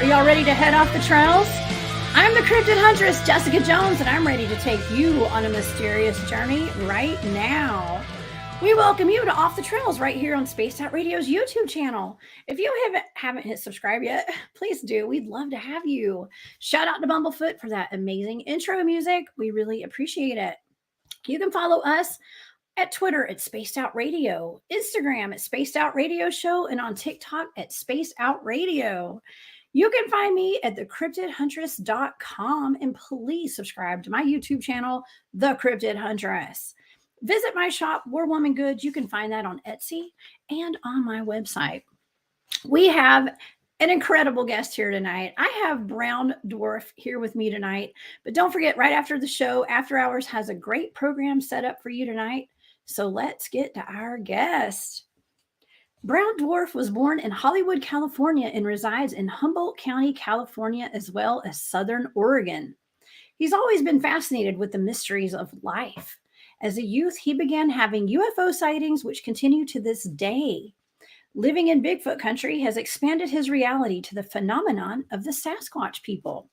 y'all ready to head off the trails? I'm the Cryptid Huntress, Jessica Jones, and I'm ready to take you on a mysterious journey right now. We welcome you to Off the Trails right here on Spaced Out Radio's YouTube channel. If you haven't hit subscribe yet, please do. We'd love to have you. Shout out to Bumblefoot for that amazing intro music. We really appreciate it. You can follow us at Twitter at Spaced Out Radio, Instagram at Spaced Out Radio Show, and on TikTok at Spaced Out Radio. You can find me at thecryptidhuntress.com, and please subscribe to my YouTube channel, The Cryptid Huntress. Visit my shop, War Woman Goods. You can find that on Etsy and on my website. We have an incredible guest here tonight. I have Brown Dwarf here with me tonight, but don't forget, right after the show, After Hours has a great program set up for you tonight. So let's get to our guest. Brown Dwarf was born in Hollywood, California, and resides in Humboldt County, California, as well as Southern Oregon. He's always been fascinated with the mysteries of life. As a youth, he began having UFO sightings, which continue to this day. Living in Bigfoot country has expanded his reality to the phenomenon of the Sasquatch people.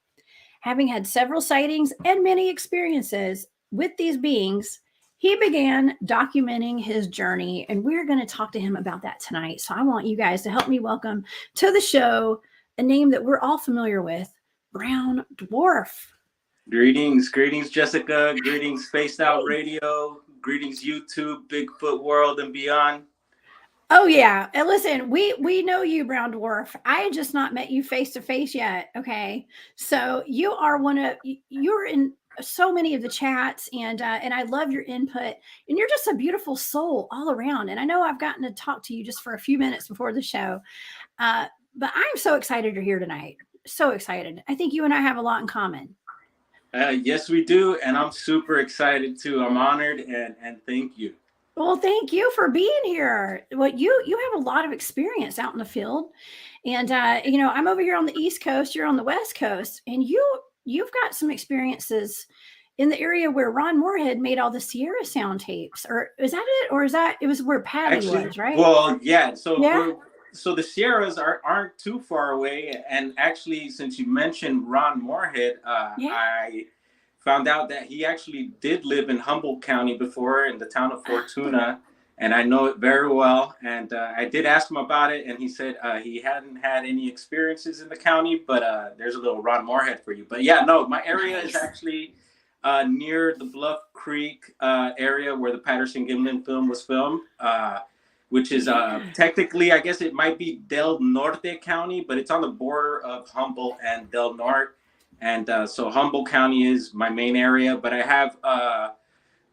Having had several sightings and many experiences with these beings, he began documenting his journey, and we're going to talk to him about that tonight. So I want you guys to help me welcome to the show a name that we're all familiar with, Brown Dwarf. Greetings, Jessica. Greetings, Spaced Out Radio. Greetings, YouTube, Bigfoot world, and beyond. Oh yeah, and listen, we know you, Brown Dwarf. I just not met you face to face yet. Okay, so you're in so many of the chats, and I love your input, and you're just a beautiful soul all around. And I know I've gotten to talk to you just for a few minutes before the show, but I'm so excited you're here tonight. So excited. I think you and I have a lot in common. Yes, we do, and I'm super excited too. I'm honored, and thank you. Well, thank you for being here. Well, you have a lot of experience out in the field, and I'm over here on the East Coast. You're on the West Coast, and you've got some experiences in the area where Ron Moorhead made all the Sierra sound tapes. Or is that it? Or is that it was where Patty was, right? Well, yeah. So the Sierras aren't too far away, and actually, since you mentioned Ron Moorhead, I found out that he actually did live in Humboldt County before, in the town of Fortuna, and I know it very well. And I did ask him about it, and he said he hadn't had any experiences in the county, but there's a little Ron Moorhead for you. But yeah, no, my area is actually near the Bluff Creek area where the Patterson-Gimlin film was filmed. Which is technically, I guess it might be Del Norte County, but it's on the border of Humboldt and Del Norte. And so Humboldt County is my main area, but I have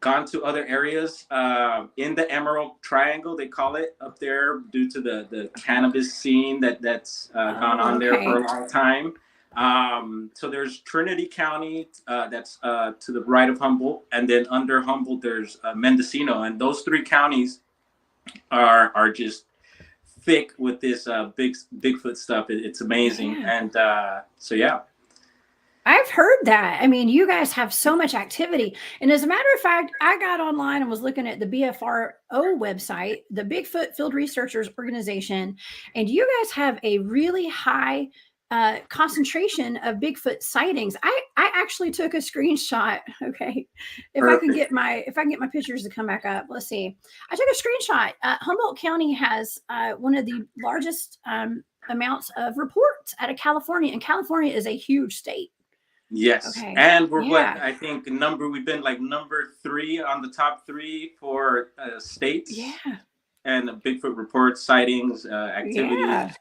gone to other areas in the Emerald Triangle, they call it up there, due to the cannabis scene that's gone on there for a long time. So there's Trinity County, that's to the right of Humboldt, and then under Humboldt, there's Mendocino, and those three counties are just thick with this Bigfoot stuff. It's amazing. Yeah. And so yeah, I've heard that. I mean, you guys have so much activity, and as a matter of fact, I got online and was looking at the BFRO website, the Bigfoot Field Researchers Organization, and you guys have a really high concentration of Bigfoot sightings. I actually took a screenshot. Okay, if I can get my pictures to come back up. Let's see. I took a screenshot. Humboldt County has one of the largest amounts of reports out of California, and California is a huge state. Yes, okay. And we're I think we've been like number 3 on the top 3 for states. Yeah, and the Bigfoot reports, sightings, activities. Yeah.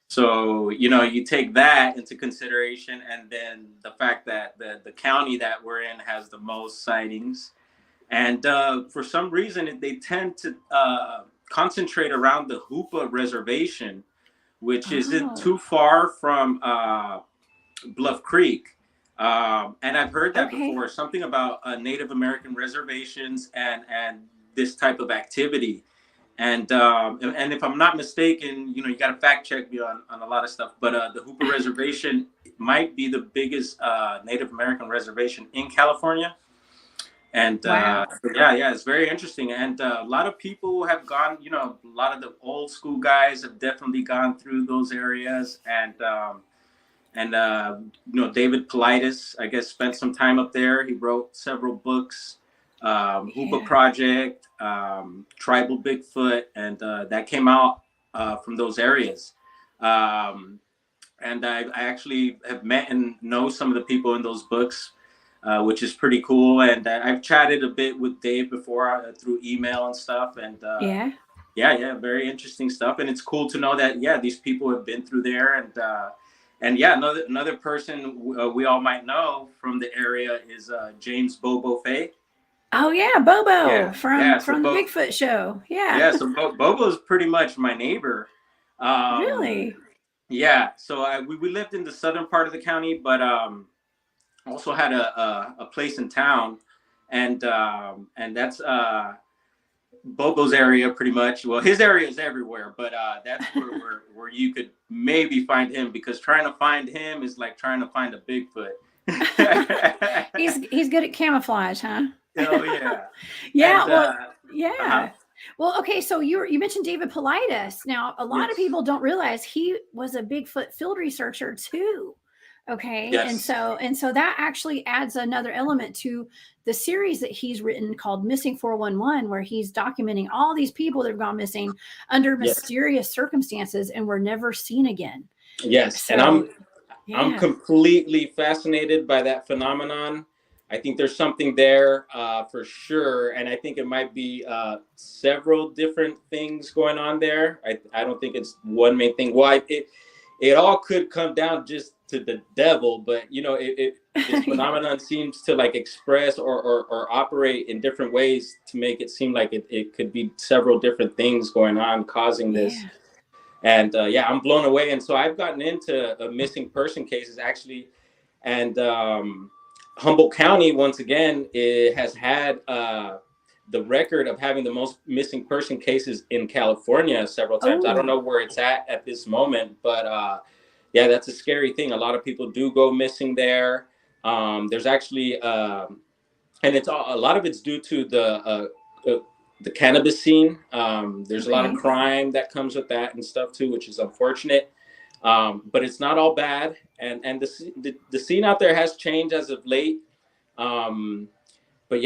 So, you take that into consideration, and then the fact that the county that we're in has the most sightings. And for some reason, they tend to concentrate around the Hoopa Reservation, which isn't too far from Bluff Creek. And I've heard that before, something about Native American reservations and this type of activity. And if I'm not mistaken, you got to fact check me on a lot of stuff, but the Hoopa Reservation might be the biggest Native American reservation in California. And it's very interesting. And a lot of people have gone, a lot of the old school guys have definitely gone through those areas. And And David Paulides, I guess, spent some time up there. He wrote several books, Hoopa Project, Tribal Bigfoot, and that came out from those areas. And I actually have met and know some of the people in those books, which is pretty cool. And I've chatted a bit with Dave before through email and stuff. And yeah, very interesting stuff. And it's cool to know that, these people have been through there. And another person we all might know from the area is James Bobo Fay. Oh yeah, Bobo from the Bigfoot show. Yeah. So Bobo is pretty much my neighbor. Really? Yeah. So we lived in the southern part of the county, but also had a place in town, and that's Bobo's area pretty much. Well, his area is everywhere, but that's where you could maybe find him, because trying to find him is like trying to find a Bigfoot. He's good at camouflage, huh? Oh yeah. Yeah. And, well, okay. So you mentioned David Paulides. Now, a lot of people don't realize he was a Bigfoot field researcher too. Okay. Yes. And so that actually adds another element to the series that he's written called Missing 411, where he's documenting all these people that have gone missing under mysterious circumstances and were never seen again. Yes. So, and I'm completely fascinated by that phenomenon. I think there's something there for sure. And I think it might be several different things going on there. I don't think it's one main thing. Well, it all could come down just to the devil, but this phenomenon seems to like express or operate in different ways to make it seem like it could be several different things going on causing this. And I'm blown away. And so I've gotten into missing person cases actually. And Humboldt County, once again, it has had the record of having the most missing person cases in California several times. I don't know where it's at this moment, but that's a scary thing. A lot of people do go missing there. There's actually, and it's a lot of it's due to the cannabis scene. There's a lot of crime that comes with that and stuff too, which is unfortunate. But it's not all bad, and the scene out there has changed as of late. But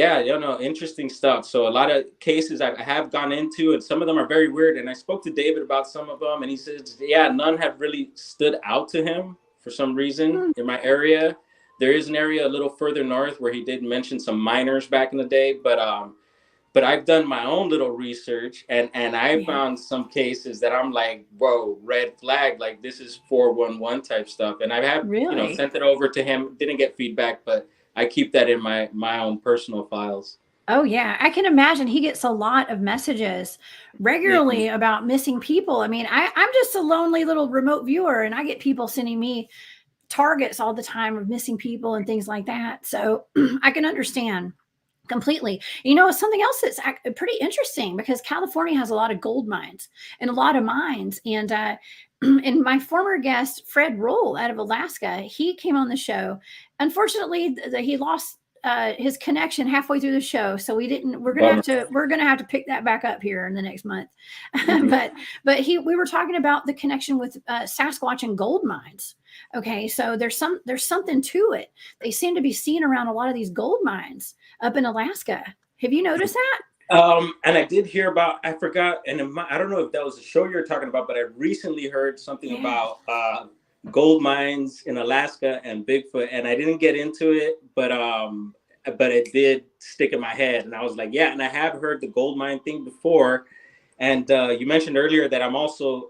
interesting stuff. So a lot of cases I have gone into, and some of them are very weird. And I spoke to David about some of them, and he says, none have really stood out to him for some reason in my area. There is an area a little further north where he did mention some miners back in the day, but I've done my own little research, and I found some cases that I'm like, whoa, red flag, like this is 411 type stuff. And I have sent it over to him, didn't get feedback, but I keep that in my own personal files. Oh yeah, I can imagine he gets a lot of messages regularly about missing people. I mean, I'm just a lonely little remote viewer, and I get people sending me targets all the time of missing people and things like that. So I can understand completely. Something else that's pretty interesting, because California has a lot of gold mines and a lot of mines. And my former guest, Fred Roll out of Alaska, he came on the show. Unfortunately, he lost his connection halfway through the show. So we're going to have to pick that back up here in the next month. But we were talking about the connection with Sasquatch and gold mines. Okay. So there's something to it. They seem to be seen around a lot of these gold mines up in Alaska. Have you noticed that? And I did hear about, I forgot, and I don't know if that was the show you're talking about, but I recently heard something about gold mines in Alaska and Bigfoot, and I didn't get into it, but it did stick in my head, and I was like, and I have heard the gold mine thing before. And you mentioned earlier that I'm also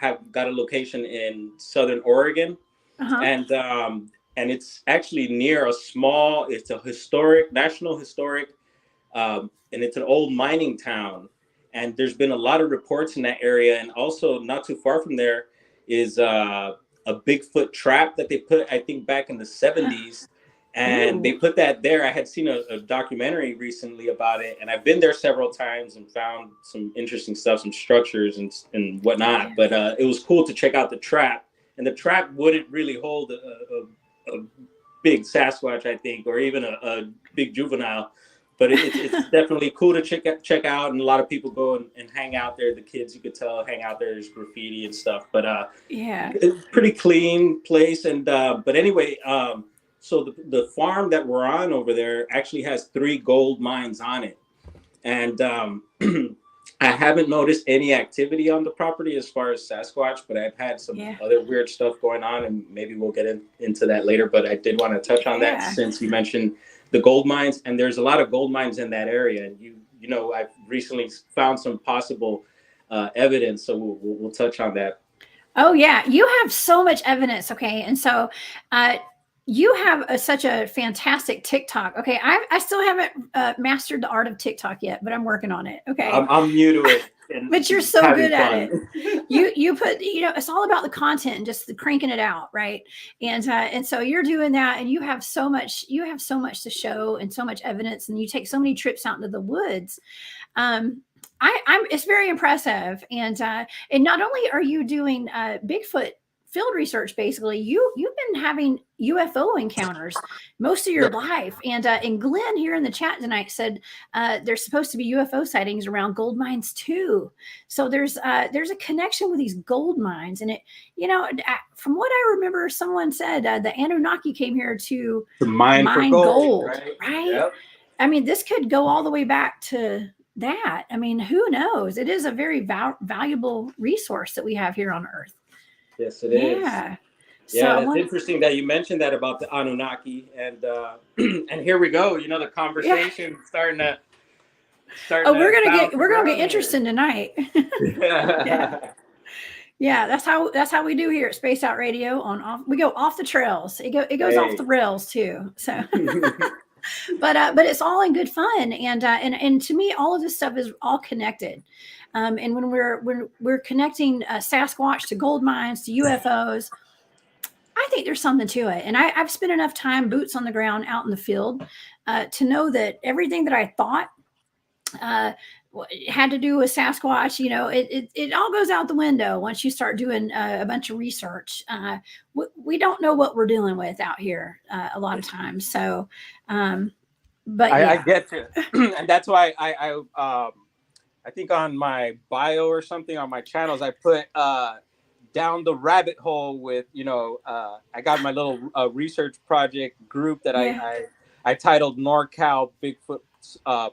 have got a location in Southern Oregon, and it's actually near it's a national historic, and it's an old mining town. And there's been a lot of reports in that area, and also not too far from there is a Bigfoot trap that they put, I think, back in the 70s. And they put that there. I had seen a documentary recently about it, and I've been there several times and found some interesting stuff, some structures and whatnot. But it was cool to check out the trap. And the trap wouldn't really hold a big Sasquatch, I think, or even a big juvenile. but it's definitely cool to check out, and a lot of people go and hang out there. The kids, you could tell, hang out there. There's graffiti and stuff, but it's pretty clean place. And but anyway, so the farm that we're on over there actually has 3 gold mines on it, and I haven't noticed any activity on the property as far as Sasquatch, but I've had some other weird stuff going on, and maybe we'll get into that later. But I did want to touch on that since you mentioned the gold mines, and there's a lot of gold mines in that area. And you know, I've recently found some possible evidence, so we'll touch on that. Oh yeah, you have so much evidence. Okay, and so you have such a fantastic TikTok. Okay, I still haven't mastered the art of TikTok yet, but I'm working on it. Okay, I'm new to it. But you're so good at it. You put, you know, it's all about the content and just cranking it out, right? And so you're doing that, and you have so much to show and so much evidence, and you take so many trips out into the woods. It's very impressive, and not only are you doing Bigfoot field research, basically you've been having UFO encounters most of your life, and Glenn here in the chat tonight said there's supposed to be UFO sightings around gold mines too. So there's a connection with these gold mines, and it, you know, from what I remember, someone said the Anunnaki came here to mine for gold, right? Yep. I mean, this could go all the way back to that. I mean, who knows? It is a very valuable resource that we have here on Earth. Yes, it is. Yeah. Yeah, it's interesting that you mentioned that about the Anunnaki, and and here we go. You know, the conversation starting to. We're gonna get interesting tonight. Yeah, that's how we do here at Space Out Radio. We go off the trails. It goes off the rails too. So. But it's all in good fun, and to me, all of this stuff is all connected. And when we're connecting Sasquatch to gold mines to UFOs, I think there's something to it. And I've spent enough time boots on the ground out in the field to know that everything that I thought had to do with Sasquatch, you know, it all goes out the window once you start doing a bunch of research. We don't know what we're dealing with out here a lot of times. So, but I get you, and that's why I think on my bio or something on my channels I put down the rabbit hole with, you know, I got my little research project group that I titled NorCal Bigfoot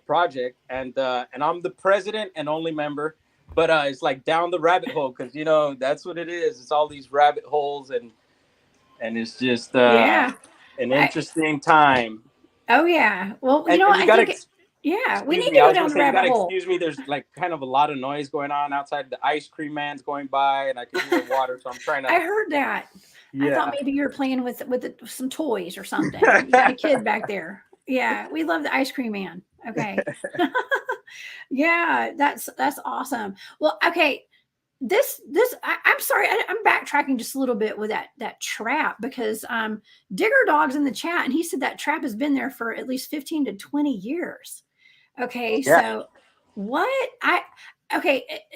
project, and I'm the president and only member, but it's like down the rabbit hole, because you know that's what it is. It's all these rabbit holes, and it's just an interesting time. Oh yeah, well, you know, we need to go down the rabbit hole. Excuse me, there's like kind of a lot of noise going on outside. The ice cream man's going by, and I can hear the water, so I'm trying to. I heard that. Yeah. I thought maybe you were playing with some toys or something. You got a kid back there. Yeah, we love the ice cream man. Okay. Yeah, that's awesome. Well, okay. I'm sorry, I'm backtracking just a little bit with that trap, because Digger Dog's in the chat, and he said that trap has been there for at least 15 to 20 years. Okay, so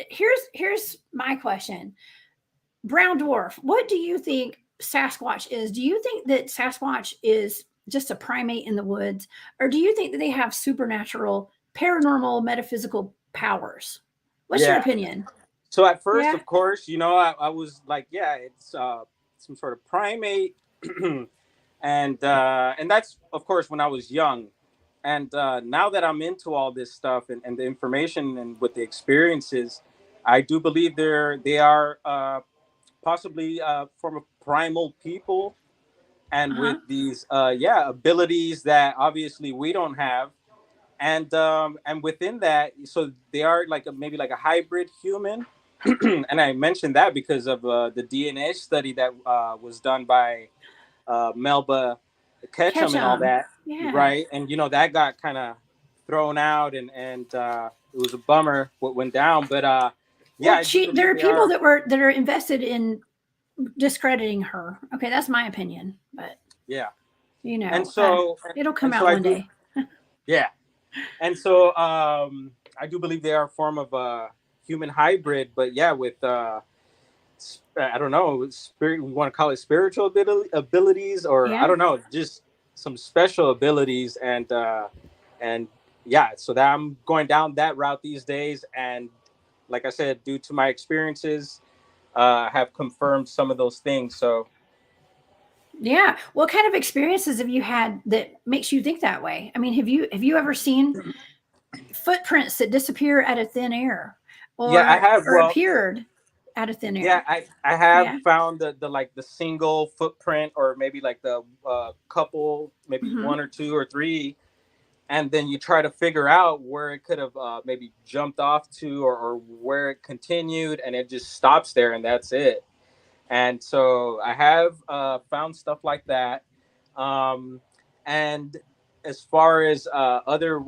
here's my question. Brown Dwarf, what do you think Sasquatch is? Do you think that Sasquatch is just a primate in the woods, or do you think that they have supernatural, paranormal, metaphysical powers? What's your opinion? So at first, of course, you know, I was like, it's some sort of primate, and that's, of course, when I was young. And now that I'm into all this stuff and the information and with the experiences, I do believe they are possibly a form of primal people, and with these abilities that obviously we don't have, and within that, so they are like maybe like a hybrid human. And I mentioned that because of the DNA study that was done by Melba Ketchum and all that, right? And you know, that got kind of thrown out, and it was a bummer what went down. But there are people that are invested in discrediting her. Okay, that's my opinion, but you know, and so it'll come out one day. And so I do believe they are a form of human hybrid, but with I don't know, we want to call it spiritual abilities, or I don't know, just some special abilities, and yeah, so that I'm going down that route these days. And like I said, due to my experiences, have confirmed some of those things. So yeah, what kind of experiences have you had that makes you think that way? I mean, have you ever seen footprints that disappear out of thin air, yeah, I have. or Well, appeared out of thin yeah, air? I have Yeah. found the like the single footprint, or maybe like the couple, maybe Mm-hmm. one or two or three, and then you try to figure out where it could have maybe jumped off to, or where it continued, and it just stops there, and that's it. And so I have found stuff like that. Um, and as far as other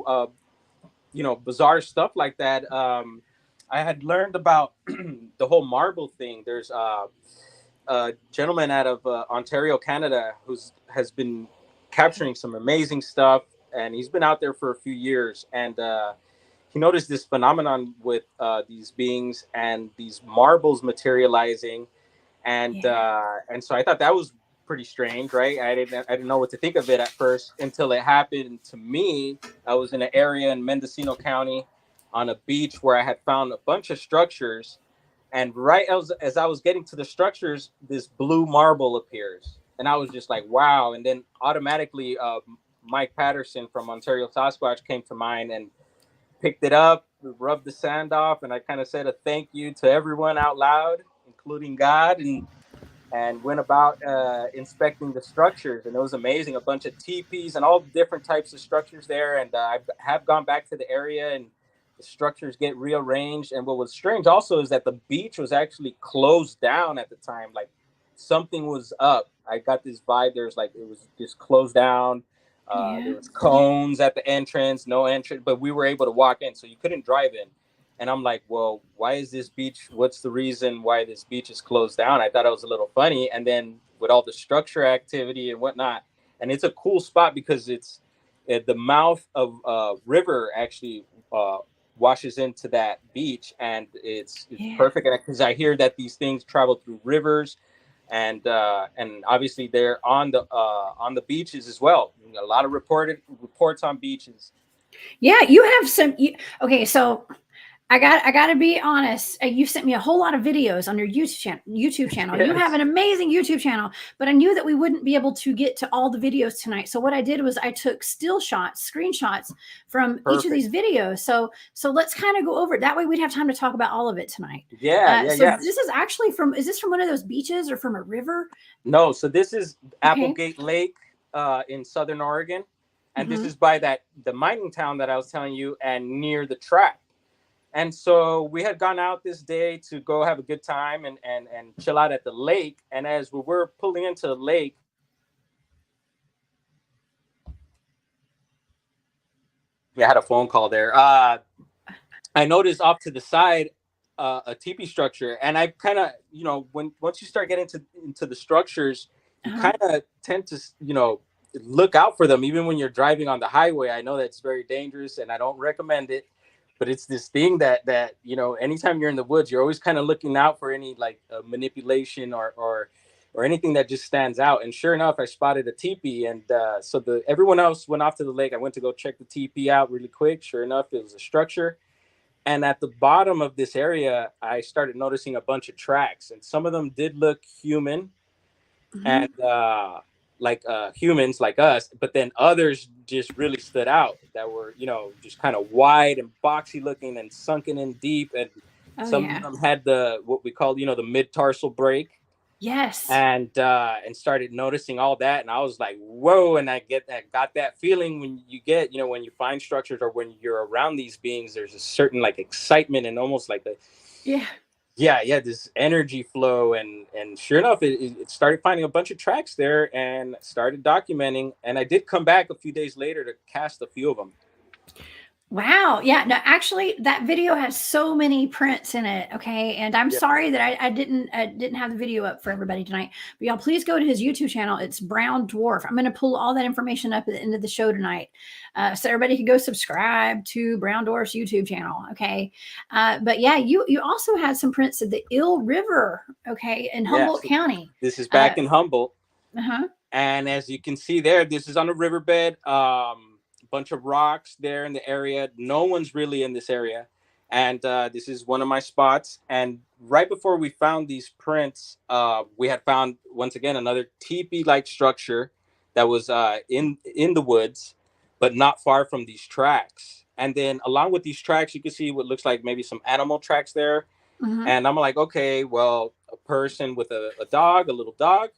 bizarre stuff like that, I had learned about the whole marble thing. There's a gentleman out of Ontario, Canada, who's has been capturing some amazing stuff, and he's been out there for a few years. And he noticed this phenomenon with these beings and these marbles materializing, and so I thought that was pretty strange, right? I didn't know what to think of it at first until it happened to me. I was in an area in Mendocino County on a beach where I had found a bunch of structures, and right as I was getting to the structures, this blue marble appears, and I was just like, wow. And then automatically, Mike Patterson from Ontario Sasquatch came to mind and picked it up, rubbed the sand off, and I kind of said a thank you to everyone out loud, including God, and went about inspecting the structures. And it was amazing, a bunch of teepees and all different types of structures there. And I have gone back to the area, and the structures get rearranged. And what was strange also is that the beach was actually closed down at the time. Like something was up. I got this vibe. There's like, it was just closed down. There was cones at the entrance, no entrance, but we were able to walk in, so you couldn't drive in. And I'm like, well, why is this beach? What's the reason why this beach is closed down? I thought it was a little funny. And then with all the structure activity and whatnot, and it's a cool spot because it's at the mouth of river actually washes into that beach, and it's perfect. Because I hear that these things travel through rivers, and obviously they're on the beaches as well. A lot of reports on beaches. Yeah, you have some. Okay, so I got to be honest. You sent me a whole lot of videos on your YouTube channel. Yes. You have an amazing YouTube channel, but I knew that we wouldn't be able to get to all the videos tonight. So what I did was I took screenshots from each of these videos. So let's kind of go over it. That way we'd have time to talk about all of it tonight. Yeah. This is actually is this from one of those beaches or from a river? No. So this is Applegate Lake in Southern Oregon. And this is by the mining town that I was telling you, and near the track. And so we had gone out this day to go have a good time and chill out at the lake. And as we were pulling into the lake, we had a phone call there. I noticed off to the side a teepee structure, and I kind of, once you start getting into the structures, you kind of tend to, look out for them, even when you're driving on the highway. I know that's very dangerous, and I don't recommend it. But it's this thing that anytime you're in the woods, you're always kind of looking out for any like manipulation or anything that just stands out. And sure enough, I spotted a teepee, and so everyone else went off to the lake. I went to go check the teepee out really quick. Sure enough, it was a structure. And at the bottom of this area, I started noticing a bunch of tracks, and some of them did look human, and like humans like us, but then others just really stood out that were, just kind of wide and boxy looking and sunken in deep. And some of them had what we call, the mid-tarsal break. Yes. And started noticing all that. And I was like, whoa. And I got that feeling when you get, when you find structures or when you're around these beings, there's a certain like excitement and almost like this energy flow. And sure enough, it started finding a bunch of tracks there and started documenting. And I did come back a few days later to cast a few of them. Wow. Yeah. No, actually, that video has so many prints in it. Okay. And I'm sorry that I didn't have the video up for everybody tonight. But y'all, please go to his YouTube channel. It's Brown Dwarf. I'm going to pull all that information up at the end of the show tonight, so everybody can go subscribe to Brown Dwarf's YouTube channel. Okay. But yeah, you also had some prints of the Eel River. Okay, in Humboldt County. This is back in Humboldt. And as you can see there, this is on a riverbed. bunch of rocks there in the area. No one's really in this area. And this is one of my spots. And right before we found these prints, we had found, once again, another teepee-like structure that was in the woods, but not far from these tracks. And then along with these tracks, you can see what looks like maybe some animal tracks there. Mm-hmm. And I'm like, okay, well, a person with a dog, a little dog.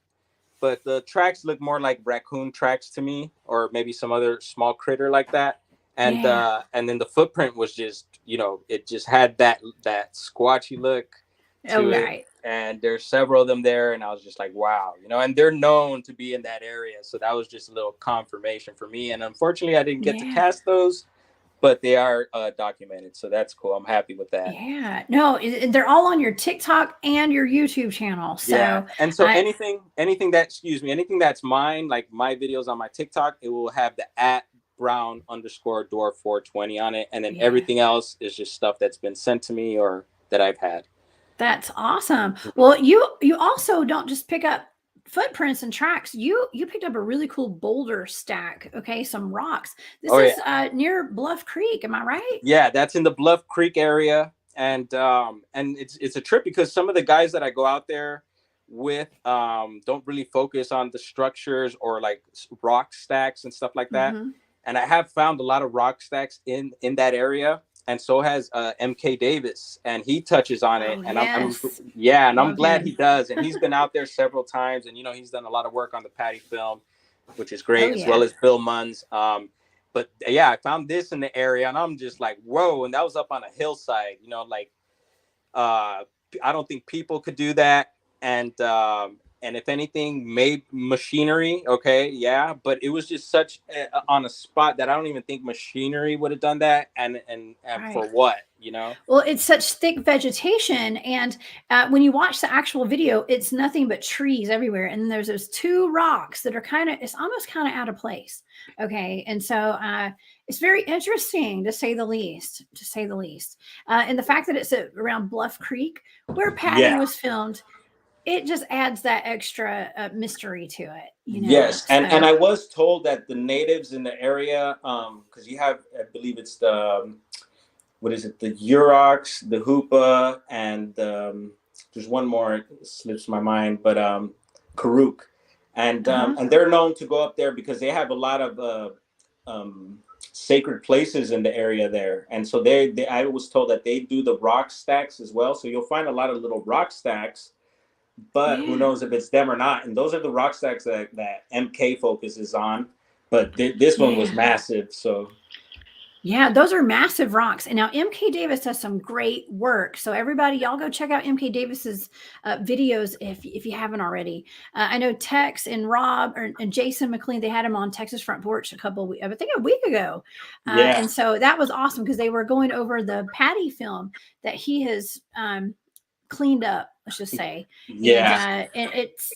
But the tracks look more like raccoon tracks to me, or maybe some other small critter like that. And then the footprint was just, it just had that squatchy look to it. And there's several of them there, and I was just like, wow, and they're known to be in that area. So that was just a little confirmation for me. And unfortunately, I didn't get to cast those, but they are documented. So that's cool. I'm happy with that. Yeah. No, they're all on your TikTok and your YouTube channel. So yeah. And so anything that's mine, like my videos on my TikTok, it will have the @Brown_Dwarf 420 on it. And then everything else is just stuff that's been sent to me or that I've had. That's awesome. Well, you also don't just pick up footprints and tracks. You picked up a really cool boulder stack. Okay, some rocks. This is near Bluff Creek. Am I right? Yeah, that's in the Bluff Creek area, and it's a trip because some of the guys that I go out there with don't really focus on the structures or like rock stacks and stuff like that. Mm-hmm. And I have found a lot of rock stacks in that area. And so has MK Davis, and he touches on it. And I'm glad he does. And he's been out there several times, and he's done a lot of work on the Patty film, which is great, as well as Bill Munns. But yeah, I found this in the area, and I'm just like, whoa! And that was up on a hillside. I don't think people could do that, and if anything, made machinery, but it was just such on a spot that I don't even think machinery would have done that, and for what, Well, it's such thick vegetation, and when you watch the actual video, it's nothing but trees everywhere, and there's those two rocks that are it's almost kind of out of place, and so it's very interesting to say the least, and the fact that it's around Bluff Creek where Patty was filmed. It just adds that extra mystery to it, Yes, and I was told that the natives in the area, because you have, I believe it's the, the Yurok, the Hoopa, and there's one more, it slips my mind, but Karuk, and they're known to go up there because they have a lot of sacred places in the area there, and so I was told that they do the rock stacks as well. So you'll find a lot of little rock stacks. But who knows if it's them or not? And those are the rock stacks that MK focuses on. But this one was massive. So, yeah, those are massive rocks. And now MK Davis does some great work. So everybody, y'all go check out MK Davis's videos if you haven't already. I know Tex and Rob and Jason McLean, they had him on Texas Front Porch a week ago. And so that was awesome because they were going over the Patty film that he has cleaned up, let's just say. And it's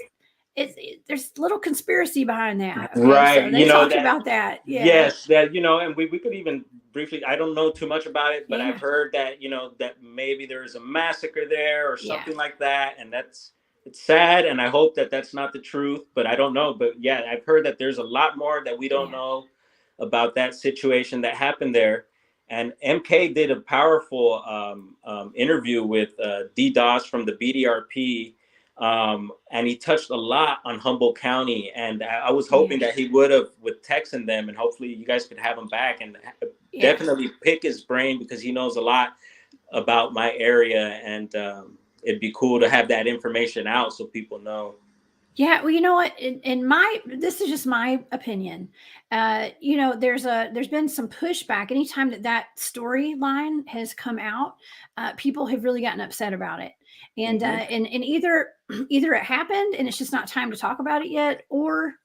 there's little conspiracy behind that, right? So they talked about that. Yes, that and we could even briefly, I don't know too much about it, but I've heard that that maybe there's a massacre there or something like that, and it's sad, and I hope that that's not the truth, but I don't know. But I've heard that there's a lot more that we don't know about that situation that happened there. And MK did a powerful interview with D-DOS from the BDRP, and he touched a lot on Humboldt County. And I was hoping that he would have with Tex and them, and hopefully you guys could have him back and definitely pick his brain because he knows a lot about my area, and it'd be cool to have that information out so people know. Yeah, well, you know what? This is just my opinion. There's been some pushback. Anytime that storyline has come out, people have really gotten upset about it, and and either it happened and it's just not time to talk about it yet, or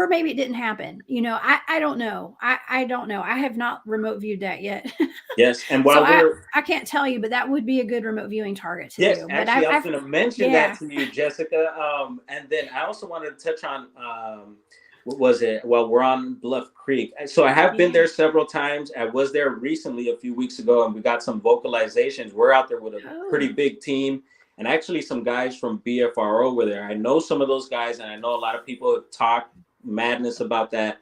maybe it didn't happen. I don't know. I don't know. I have not remote viewed that yet. Yes, and while I can't tell you, but that would be a good remote viewing target to do. But actually, I was going to mention that to you, Jessica. And then I also wanted to touch on what was it? Well, we're on Bluff Creek, so I have been there several times. I was there recently a few weeks ago, and we got some vocalizations. We're out there with a pretty big team. And actually some guys from BFRO were there. I know some of those guys, and I know a lot of people talk madness about that.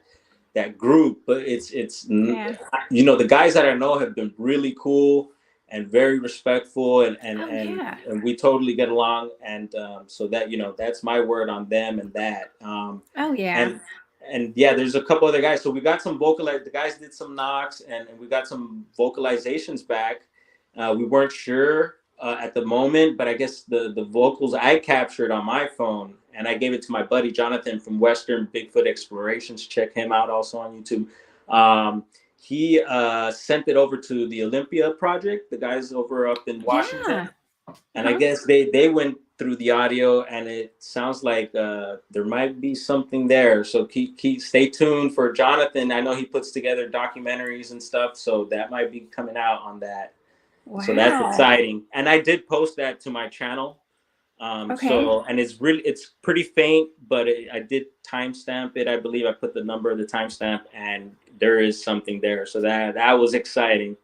that group, but it's you know, the guys that I know have been really cool and very respectful, and we totally get along, and so that, you know, that's my word on them and that. And yeah, there's a couple other guys. So we got some the guys did some knocks, and we got some vocalizations back. We weren't sure at the moment, but I guess the vocals I captured on my phone, and I gave it to my buddy Jonathan from Western Bigfoot Explorations. Check him out also on YouTube. He sent it over to the Olympia Project, the guys over up in Washington. And I guess they went through the audio, and it sounds like there might be something there. So stay tuned for Jonathan. I know he puts together documentaries and stuff, so that might be coming out on that. Wow. So that's exciting. And I did post that to my channel. So, and it's pretty faint, but I did timestamp it. I believe I put the number of the timestamp, and there is something there. So that was exciting.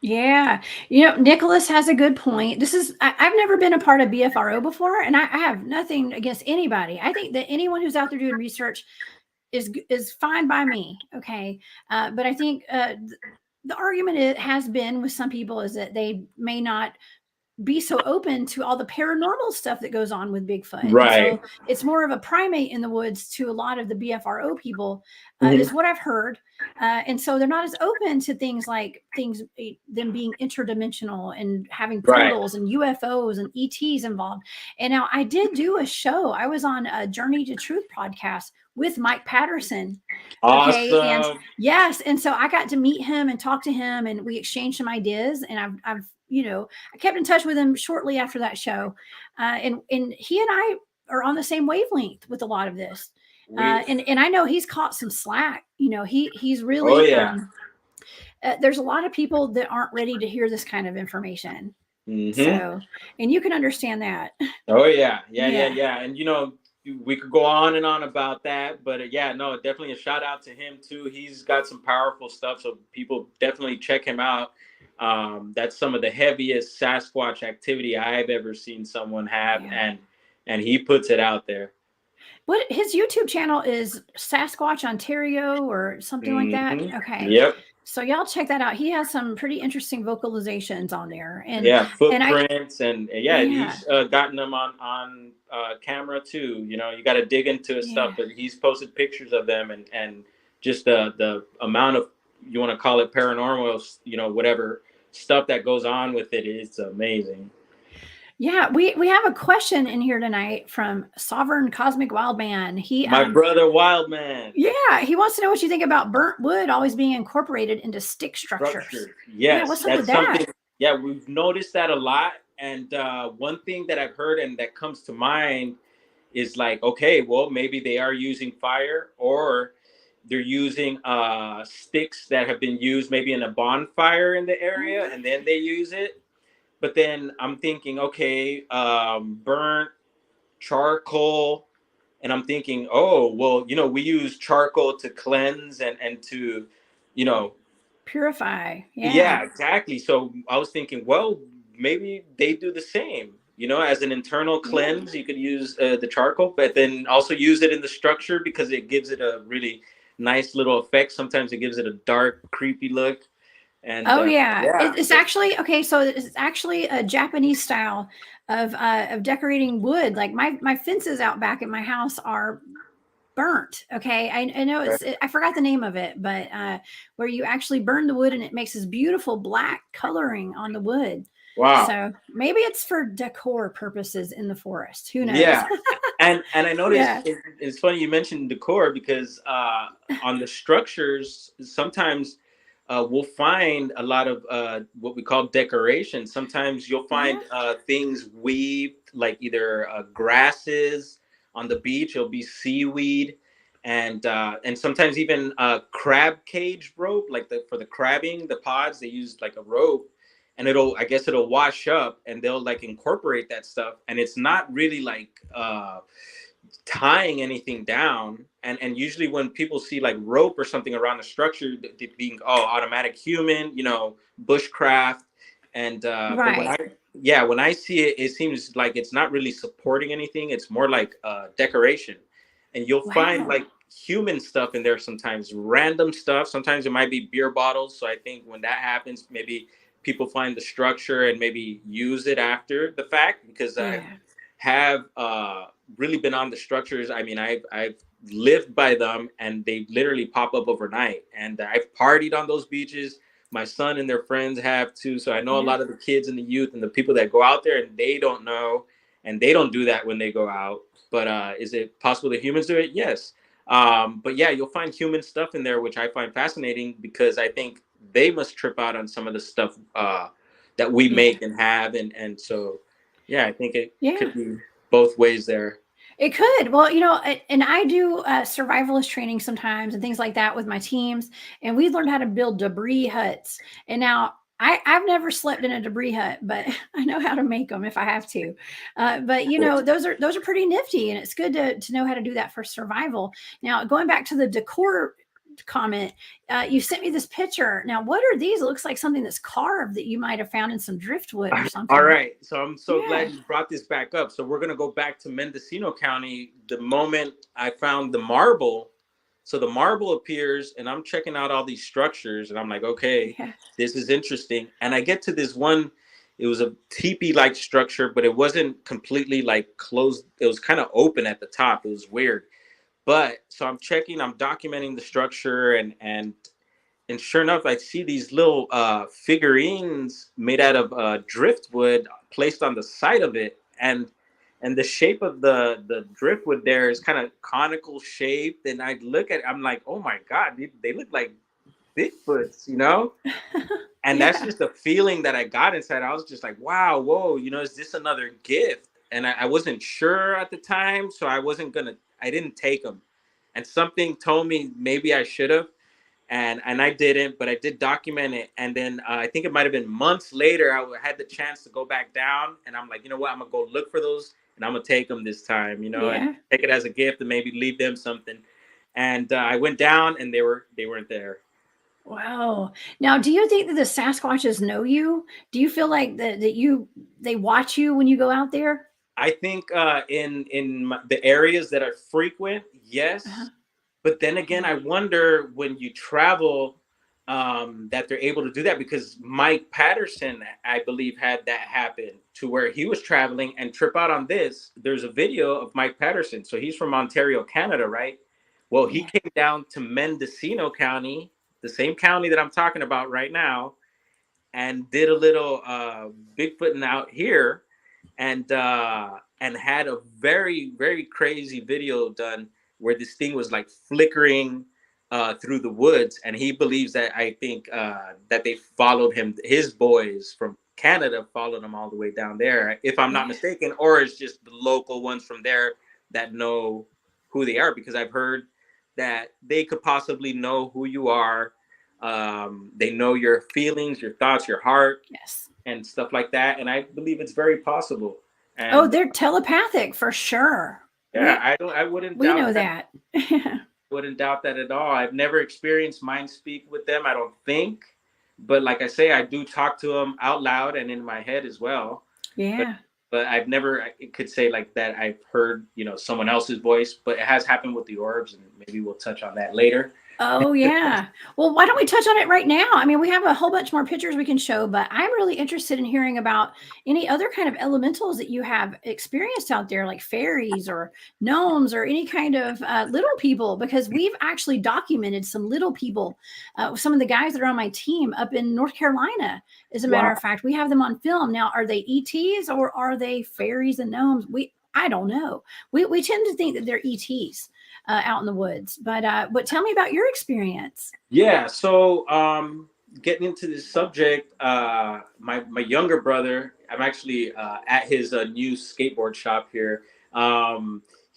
Yeah. You know, Nicholas has a good point. I've never been a part of BFRO before, and I have nothing against anybody. I think that anyone who's out there doing research is fine by me. Okay. But I think the argument has been with some people is that they may not be so open to all the paranormal stuff that goes on with Bigfoot. Right. So it's more of a primate in the woods to a lot of the BFRO people, is what I've heard. And so they're not as open to things like them being interdimensional and having portals and UFOs and ETs involved. And now I did do a show. I was on a Journey to Truth podcast with Mike Patterson. Awesome. And yes. And so I got to meet him and talk to him, and we exchanged some ideas, and I've you know, I kept in touch with him shortly after that show. And he and I are on the same wavelength with a lot of this. And I know he's caught some slack. You know, he's really, there's a lot of people that aren't ready to hear this kind of information. So, and you can understand that. Oh yeah. And you know, we could go on and on about that, but definitely a shout out to him too. He's got some powerful stuff, so people definitely check him out. That's some of the heaviest Sasquatch activity I've ever seen someone have, and he puts it out there. What his YouTube channel is, Sasquatch Ontario or something like that. Okay. Yep. So y'all check that out. He has some pretty interesting vocalizations on there, and footprints, and he's gotten them on camera too. You know, you got to dig into his stuff, but he's posted pictures of them, and just the amount of, you want to call it paranormal, you know, whatever stuff that goes on with it, it's amazing. Yeah, we have a question in here tonight from Sovereign Cosmic Wildman. My brother Wildman. Yeah, he wants to know what you think about burnt wood always being incorporated into stick structures. Yes, what's up with that? Yeah, we've noticed that a lot. And one thing that I've heard and that comes to mind is like, okay, well, maybe they are using fire, or they're using sticks that have been used maybe in a bonfire in the area, and then they use it. But then I'm thinking, okay, burnt charcoal, and I'm thinking, oh, well, you know, we use charcoal to cleanse and to, you know, purify. Yeah, exactly. So I was thinking, well, maybe they do the same, you know, as an internal cleanse. You could use the charcoal, but then also use it in the structure because it gives it a really nice little effect. Sometimes it gives it a dark, creepy look. And it's actually so it's actually a Japanese style of decorating wood. Like my fences out back at my house are burnt. Okay, I know I forgot the name of it, but where you actually burn the wood and it makes this beautiful black coloring on the wood. Wow. So maybe it's for decor purposes in the forest. Who knows? Yeah. And I noticed it's funny you mentioned decor, because on the structures sometimes we'll find a lot of what we call decoration. Sometimes you'll find things weaved, like either grasses on the beach. It'll be seaweed, and sometimes even crab cage rope, like for the crabbing, the pods, they use like a rope, and it'll wash up, and they'll like incorporate that stuff, and it's not really like tying anything down. And usually when people see like rope or something around the structure, they being automatic human, you know, bushcraft. And when I see it, it seems like it's not really supporting anything. It's more like decoration. And you'll find like human stuff in there sometimes, random stuff. Sometimes it might be beer bottles. So I think when that happens, maybe people find the structure and maybe use it after the fact, because I have really been on the structures. I mean, I've lived by them, and they literally pop up overnight. And I've partied on those beaches. My son and their friends have too. So I know a lot of the kids and the youth and the people that go out there, and they don't know, and they don't do that when they go out. But is it possible that humans do it? Yes. But yeah, you'll find human stuff in there, which I find fascinating, because I think they must trip out on some of the stuff that we make and have. And so, yeah, I think it could be both ways there. It could. Well, you know, and I do survivalist training sometimes and things like that with my teams. And we learned how to build debris huts. And now I've never slept in a debris hut, but I know how to make them if I have to. But you know, those are pretty nifty, and it's good to know how to do that for survival. Now, going back to the decor comment, you sent me this picture. Now, what are these? It looks like something that's carved that you might have found in some driftwood or something. All right. So I'm so glad you brought this back up. So we're going to go back to Mendocino County. The moment I found the marble, so the marble appears, and I'm checking out all these structures, and I'm like, okay, this is interesting. And I get to this one. It was a teepee-like structure, but it wasn't completely like closed. It was kind of open at the top. It was weird. But so I'm documenting the structure, and sure enough, I see these little figurines made out of driftwood placed on the side of it, and the shape of the driftwood there is kind of conical shaped. And I look at it, I'm like, oh my God, they look like Bigfoots, you know? And that's just the feeling that I got inside. I was just like, wow, whoa, you know, is this another gift? And I wasn't sure at the time, so I didn't take them. And something told me maybe I should have, and I didn't, but I did document it. And then I think it might have been months later, I had the chance to go back down, and I'm like, you know what, I'm gonna go look for those, and I'm gonna take them this time, you know, and take it as a gift and maybe leave them something. And I went down, and they weren't there. Wow. Now, do you think that the Sasquatches know you? Do you feel like they watch you when you go out there? I think in the areas that are frequent, yes. But then again, I wonder when you travel that they're able to do that, because Mike Patterson, I believe, had that happen to where he was traveling and trip out on this. There's a video of Mike Patterson. So he's from Ontario, Canada, right? Well, he came down to Mendocino County, the same county that I'm talking about right now, and did a little Bigfooting out here. And had a very, very crazy video done where this thing was like flickering through the woods. And he believes that, I think that they followed him, his boys from Canada followed him all the way down there, if I'm not mistaken, or it's just the local ones from there that know who they are, because I've heard that they could possibly know who you are. They know your feelings, your thoughts, your heart. And stuff like that. And I believe it's very possible. And they're telepathic for sure. Yeah, I wouldn't doubt we know that. Wouldn't doubt that at all. I've never experienced mind speak with them, I don't think. But like I say, I do talk to them out loud and in my head as well. Yeah. But I've never could say like that I've heard, you know, someone else's voice, but it has happened with the orbs, and maybe we'll touch on that later. Oh, yeah. Well, why don't we touch on it right now? I mean, we have a whole bunch more pictures we can show, but I'm really interested in hearing about any other kind of elementals that you have experienced out there, like fairies or gnomes or any kind of little people, because we've actually documented some little people. Some of the guys that are on my team up in North Carolina, as a matter of fact, we have them on film. Now, are they ETs or are they fairies and gnomes? I don't know. We tend to think that they're ETs. Out in the woods, but tell me about your experience. Yeah, so getting into this subject, my younger brother, I'm actually at his new skateboard shop here.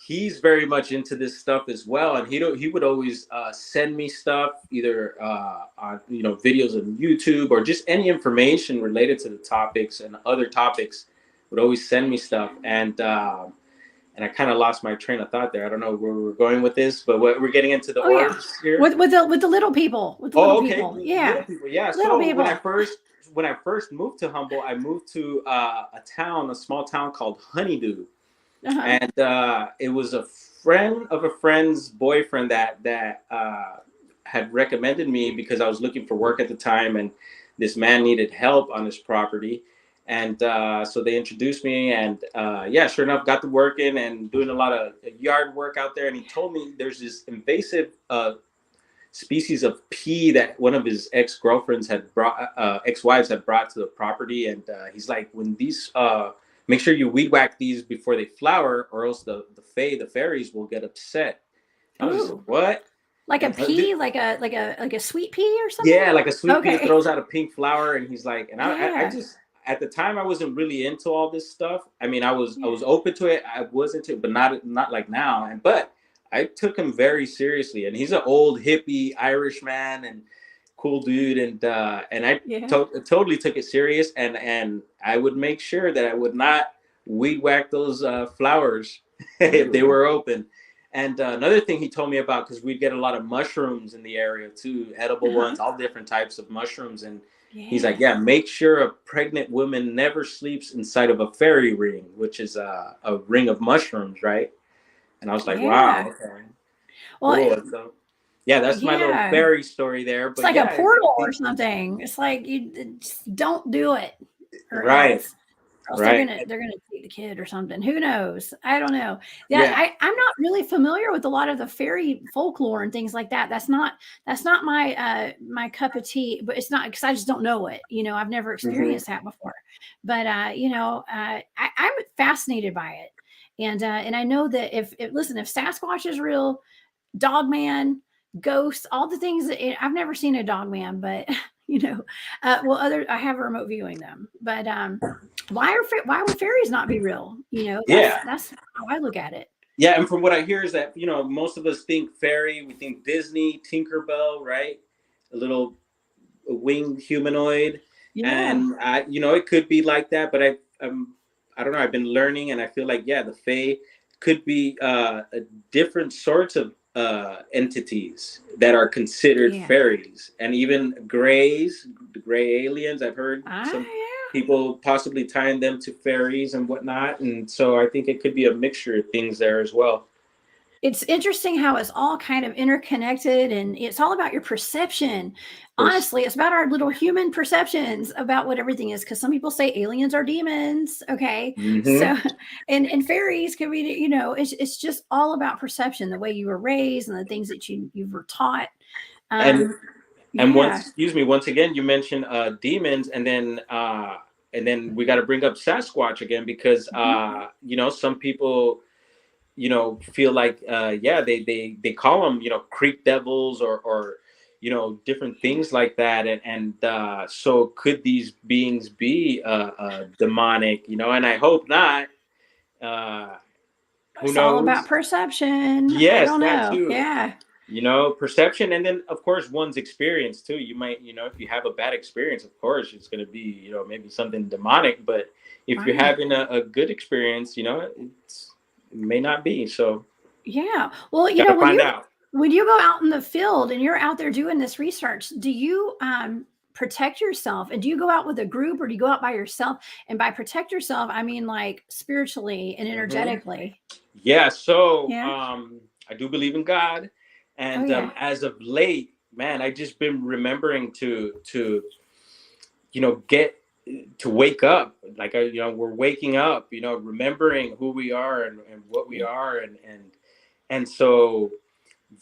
He's very much into this stuff as well, and he would always send me stuff, either on videos on YouTube or just any information related to the topics, and other topics would always send me stuff. And I kind of lost my train of thought there. I don't know where we're going with this, but we're getting into the orbs here. With the little people. With the little people. Yeah. Little people. Yeah. Little so people. when I first moved to Humboldt, I moved to a small town called Honeydew. And it was a friend of a friend's boyfriend that had recommended me because I was looking for work at the time, and this man needed help on his property. And so they introduced me, and yeah, sure enough, got to working and doing a lot of yard work out there. And he told me there's this invasive species of pea that one of his ex-wives had brought to the property. And he's like, when these, make sure you weed whack these before they flower, or else the fairies will get upset. I was like, what? Like a pea, like a sweet pea or something? Yeah, like a sweet pea throws out a pink flower. And he's like, and I just, at the time I wasn't really into all this stuff. I mean, I was open to it. I was into it, but not like now. But I took him very seriously, and he's an old hippie Irish man and cool dude. And I totally took it serious. And I would make sure that I would not weed whack those flowers if they were open. And another thing he told me about, because we'd get a lot of mushrooms in the area too, edible ones, all different types of mushrooms. And he's like, yeah, make sure a pregnant woman never sleeps inside of a fairy ring, which is a ring of mushrooms, right? And I was like, wow, okay. Well, cool. So, yeah, that's my little fairy story there. But it's like a portal or something. It's like, you just don't do it. Right. They're gonna take the kid or something. Who knows? I don't know. I'm not really familiar with a lot of the fairy folklore and things like that. That's not my my cup of tea. But it's not because I just don't know it. You know, I've never experienced that before. But I'm fascinated by it. And I know that if Sasquatch is real, Dogman, ghosts, all the things that I've never seen a Dogman, but I have a remote viewing them. But why would fairies not be real? That's how I look at it. Yeah, and from what I hear is that most of us think fairy, we think Disney, Tinkerbell, right? A little winged humanoid, and it could be like that. But I don't know. I've been learning, and I feel like the fae could be different sorts of entities that are considered fairies, and even the gray aliens. I've heard some people possibly tying them to fairies and whatnot, and so I think it could be a mixture of things there as well. It's interesting how it's all kind of interconnected, and it's all about your perception. Honestly, it's about our little human perceptions about what everything is, because some people say aliens are demons. Okay. So, and fairies can be, it's just all about perception, the way you were raised and the things that you were taught. And once again, you mentioned demons, and then we got to bring up Sasquatch again, because, some people, feel like, they call them, creek devils or different things like that. And so could these beings be demonic, and I hope not. Who knows? All about perception. Yes, I don't that know. too. Yeah. Perception, and then of course one's experience too. You might, if you have a bad experience, of course it's going to be, maybe something demonic. But if you're having a good experience, it may not be. So well, when you go out in the field and you're out there doing this research, do you protect yourself, and do you go out with a group, or do you go out by yourself? And by protect yourself, I mean like spiritually and energetically. So I do believe in God, and as of late, man, I just been remembering to get to wake up, like we're waking up, remembering who we are and what we are, and so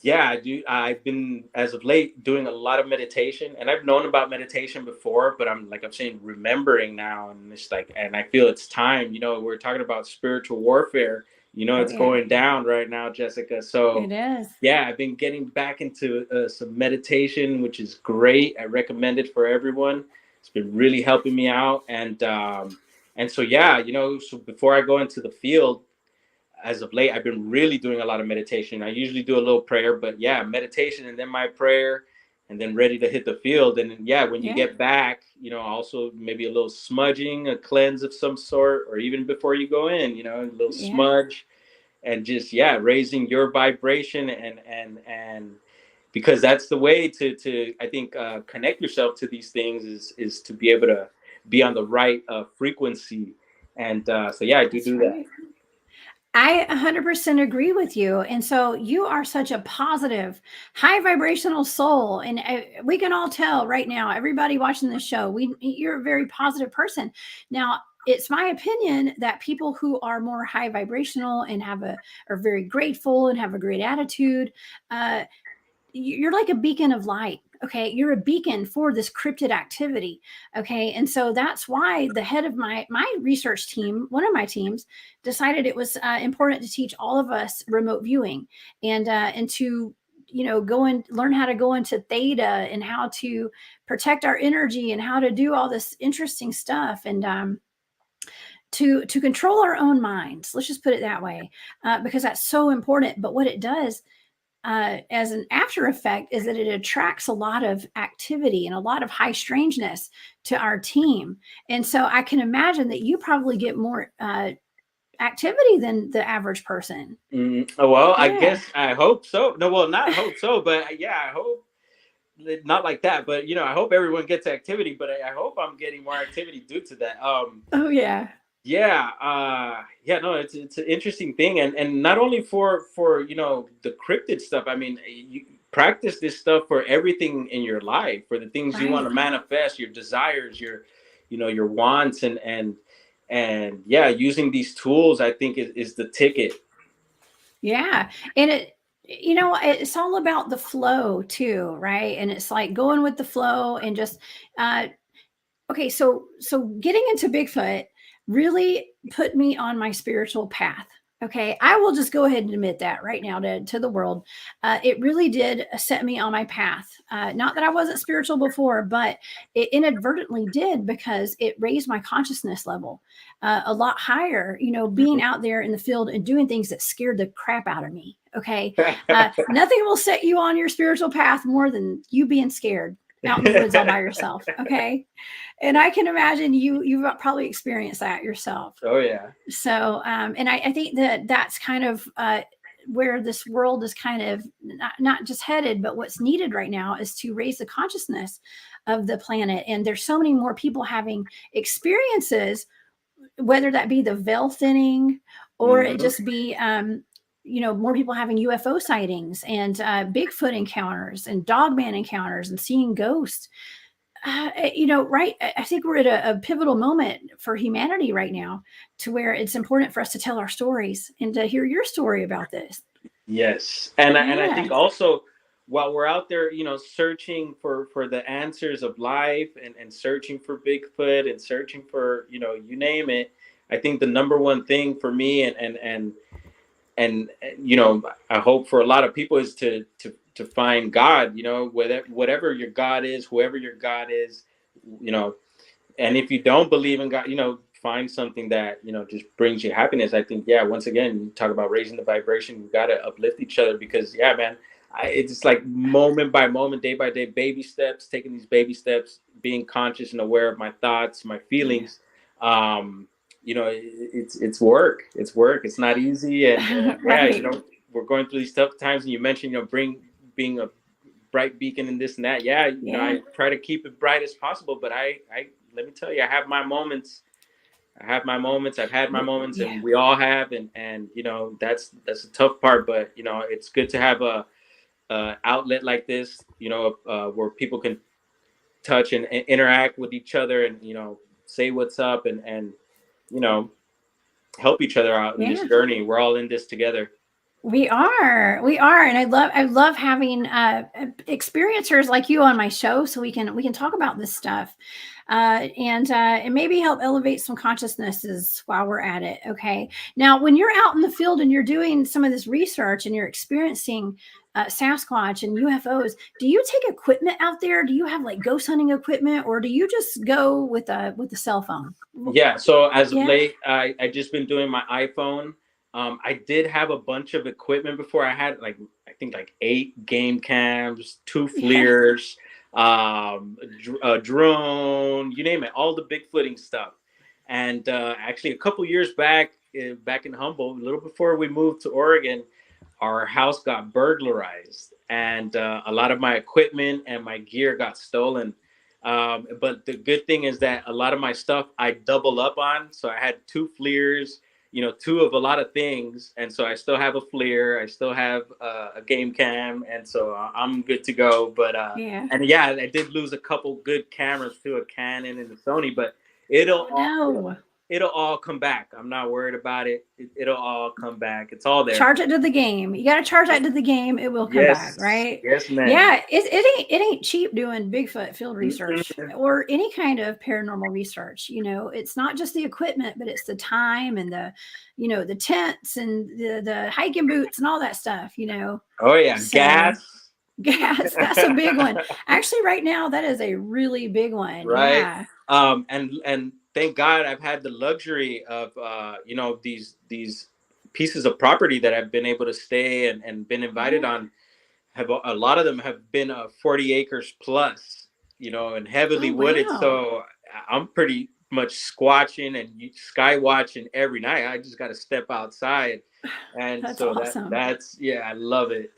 I've been, as of late, doing a lot of meditation, and I've known about meditation before, but I'm saying, remembering now, and it's like, and I feel it's time. We're talking about spiritual warfare. It's going down right now, Jessica. So it is. I've been getting back into some meditation, which is great. I recommend it for everyone. It's been really helping me out. And so, so before I go into the field, as of late, I've been really doing a lot of meditation. I usually do a little prayer, but meditation, and then my prayer, and then ready to hit the field. And then, when you get back, also maybe a little smudging, a cleanse of some sort, or even before you go in, a little smudge, and just, raising your vibration, and because that's the way to I think, connect yourself to these things is to be able to be on the right frequency. And I do that. I 100% agree with you. And so you are such a positive, high vibrational soul. And we can all tell right now, everybody watching this show, you're a very positive person. Now, it's my opinion that people who are more high vibrational and are very grateful and have a great attitude, you're like a beacon of light. Okay. You're a beacon for this cryptid activity. Okay. And so that's why the head of my research team, one of my teams, decided it was important to teach all of us remote viewing and to, go and learn how to go into theta and how to protect our energy and how to do all this interesting stuff. And, to control our own minds, let's just put it that way, because that's so important. But what it does as an after effect is that it attracts a lot of activity and a lot of high strangeness to our team. And so I can imagine that you probably get more activity than the average person. Well, yeah. I guess I hope so. No, well, not hope so, but yeah, I hope not like that. But I hope everyone gets activity. But I hope I'm getting more activity due to that. Oh yeah. Yeah, no, it's an interesting thing, and not only for the cryptid stuff. I mean, you practice this stuff for everything in your life, for the things you want to manifest, your desires, your wants, and yeah, using these tools, I think is the ticket. Yeah, and it's all about the flow too, right? And it's like going with the flow and just okay. So getting into Bigfoot really put me on my spiritual path. Okay. I will just go ahead and admit that right now to the world. It really did set me on my path. Not that I wasn't spiritual before, but it inadvertently did, because it raised my consciousness level a lot higher, being out there in the field and doing things that scared the crap out of me. Okay. Nothing will set you on your spiritual path more than you being scared out in the woods all by yourself. Okay. And I can imagine you've probably experienced that yourself. Oh yeah. So, and I think that's kind of where this world is kind of not just headed, but what's needed right now is to raise the consciousness of the planet. And there's so many more people having experiences, whether that be the veil thinning or it just be, more people having UFO sightings and Bigfoot encounters and dogman encounters and seeing ghosts. Right. I think we're at a pivotal moment for humanity right now, to where it's important for us to tell our stories and to hear your story about this. Yes. And I think also, while we're out there, searching for the answers of life and searching for Bigfoot and searching for, you name it, I think the number one thing for me and I hope for a lot of people is to find God, whatever your God is, whoever your God is, and if you don't believe in God, find something that, just brings you happiness. I think, once again, you talk about raising the vibration, you got to uplift each other, because man, it's like moment by moment, day by day, baby steps, taking these baby steps, being conscious and aware of my thoughts, my feelings. It's work. It's not easy. And right. We're going through these tough times, and you mentioned, being a bright beacon and this and that. I try to keep it bright as possible, but I let me tell you, I have my moments. I've had my moments, and we all have, and that's a tough part, but it's good to have a outlet like this, where people can touch and interact with each other, and say what's up, and help each other out in this journey. We're all in this together. We are, and I love having experiencers like you on my show, so we can talk about this stuff, and maybe help elevate some consciousnesses while we're at it. Okay, now when you're out in the field and you're doing some of this research and you're experiencing Sasquatch and UFOs, do you take equipment out there? Do you have like ghost hunting equipment, or do you just go with a cell phone? Yeah. So as of late, I just been doing my iPhone. I did have a bunch of equipment before. I had I think 8 game cams, 2 FLIRs, a drone, you name it, all the Bigfooting stuff. And actually a couple years back in Humboldt, a little before we moved to Oregon, our house got burglarized, and a lot of my equipment and my gear got stolen. But the good thing is that a lot of my stuff I double up on. So I had 2 FLIRs, two of a lot of things. And so I still have a FLIR, I still have a game cam, and so I'm good to go. But and yeah, I did lose a couple good cameras to a Canon and a Sony, but it'll all come back. I'm not worried about it. It'll all come back. It's all there. Charge it to the game. You got to charge that to the game. It will come back, right? Yes, ma'am. Yeah, it ain't cheap doing Bigfoot field research or any kind of paranormal research. It's not just the equipment, but it's the time and the tents and the hiking boots and all that stuff. Oh yeah, so, gas. That's a big one. Actually, right now that is a really big one. Right. Yeah. And thank God I've had the luxury of these pieces of property that I've been able to stay and been invited on. A lot of them have been 40 acres plus, and heavily wooded. So I'm pretty much squatching and sky watching every night. I just got to step outside. And that's so awesome. that's I love it.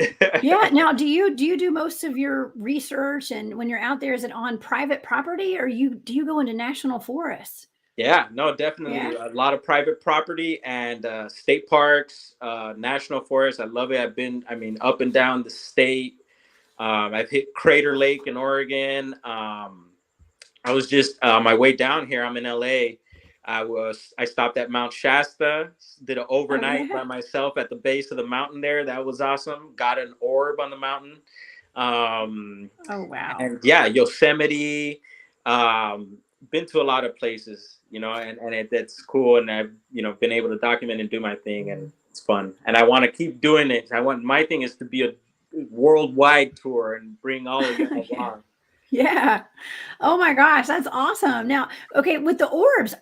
Yeah. Now, do you do most of your research, and when you're out there, is it on private property, or do you go into national forests? Yeah, no, definitely a lot of private property and state parks, national forests. I love it. I've been, up and down the state. I've hit Crater Lake in Oregon. I was just on my way down here. I'm in LA. I stopped at Mount Shasta, did an overnight by myself at the base of the mountain there. That was awesome. Got an orb on the mountain. Oh wow. And yeah, Yosemite. Been to a lot of places, and that's cool. And I've, been able to document and do my thing, and it's fun. And I want to keep doing it. My thing is to be a worldwide tour and bring all of you along. Yeah. Oh my gosh, that's awesome. Now, okay, with the orbs,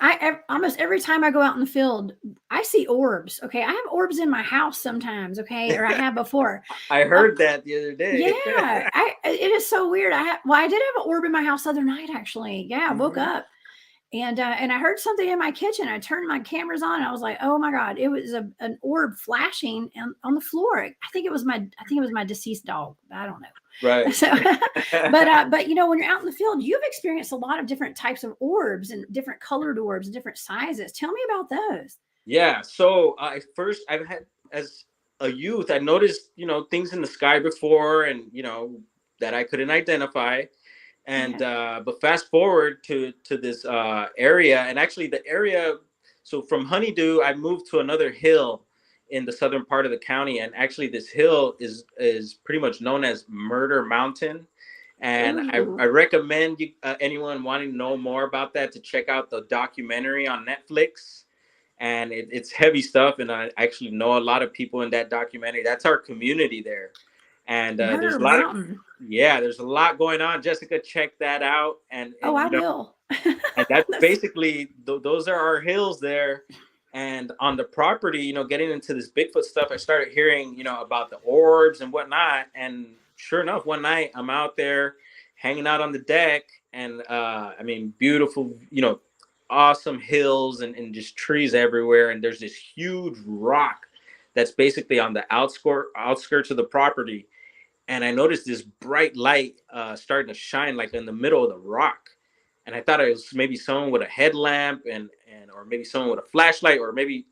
almost every time I go out in the field, I see orbs. Okay, I have orbs in my house sometimes. Okay, or I have before. I heard that the other day. Yeah, it is so weird. I did have an orb in my house the other night. Actually, yeah, I woke up and I heard something in my kitchen. I turned my cameras on. And I was like, oh my god, it was an orb flashing on the floor. I think it was my deceased dog. I don't know. Right. So, but when you're out in the field, you've experienced a lot of different types of orbs and different colored orbs and different sizes. Tell me about those. Yeah. So I've had, as a youth, I noticed, things in the sky before, and, that I couldn't identify. And, but fast forward to this area, and actually the area, so from Honeydew, I moved to another hill in the southern part of the county, and actually this hill is pretty much known as Murder Mountain, and I recommend anyone wanting to know more about that to check out the documentary on Netflix. And it's heavy stuff, and I actually know a lot of people in that documentary. That's our community there, and there's a lot there's a lot going on. Jessica, check that out. And I will. And that's basically those are our hills there. And on the property, getting into this Bigfoot stuff, I started hearing, about the orbs and whatnot. And sure enough, one night I'm out there hanging out on the deck, and beautiful, awesome hills and just trees everywhere. And there's this huge rock that's basically on the outskirts of the property. And I noticed this bright light starting to shine like in the middle of the rock. And I thought it was maybe someone with a headlamp or maybe someone with a flashlight, or maybe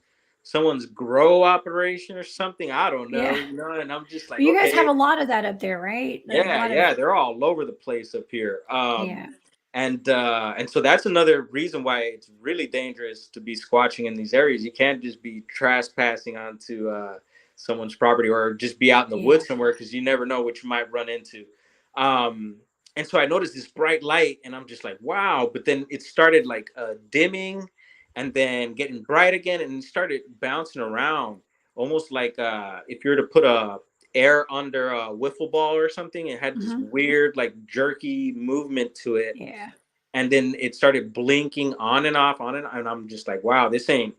someone's grow operation or something. I don't know. Yeah. And I'm just like, you guys have a lot of that up there, right? They're all over the place up here. And so that's another reason why it's really dangerous to be squatching in these areas. You can't just be trespassing onto someone's property, or just be out in the woods somewhere, because you never know what you might run into. And so I noticed this bright light, and I'm just like, wow. But then it started like dimming, and then getting bright again, and it started bouncing around, almost like if you were to put air under a wiffle ball or something. It had this weird, like, jerky movement to it. Yeah. And then it started blinking on and off, and I'm just like, wow, this ain't,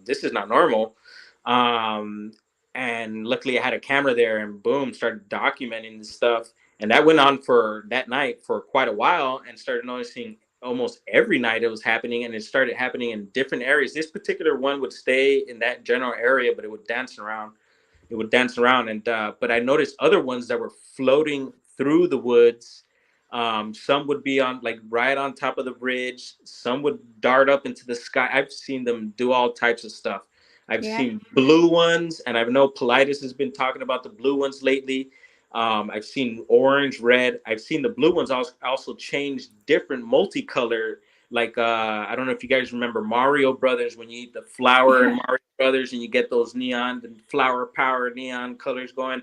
this is not normal. And luckily I had a camera there, and boom, started documenting this stuff. And that went on for that night for quite a while, and started noticing almost every night it was happening, and it started happening in different areas. This particular one would stay in that general area, but it would dance around. And but I noticed other ones that were floating through the woods. Some would be on, like, right on top of the bridge. Some would dart up into the sky. I've seen them do all types of stuff. I've seen blue ones, and I know Politis has been talking about the blue ones lately. I've seen orange, red. I've seen the blue ones also change different multicolor. Like I don't know if you guys remember Mario Brothers, when you eat the flower in Mario Brothers and you get those neon, the flower power neon colors going.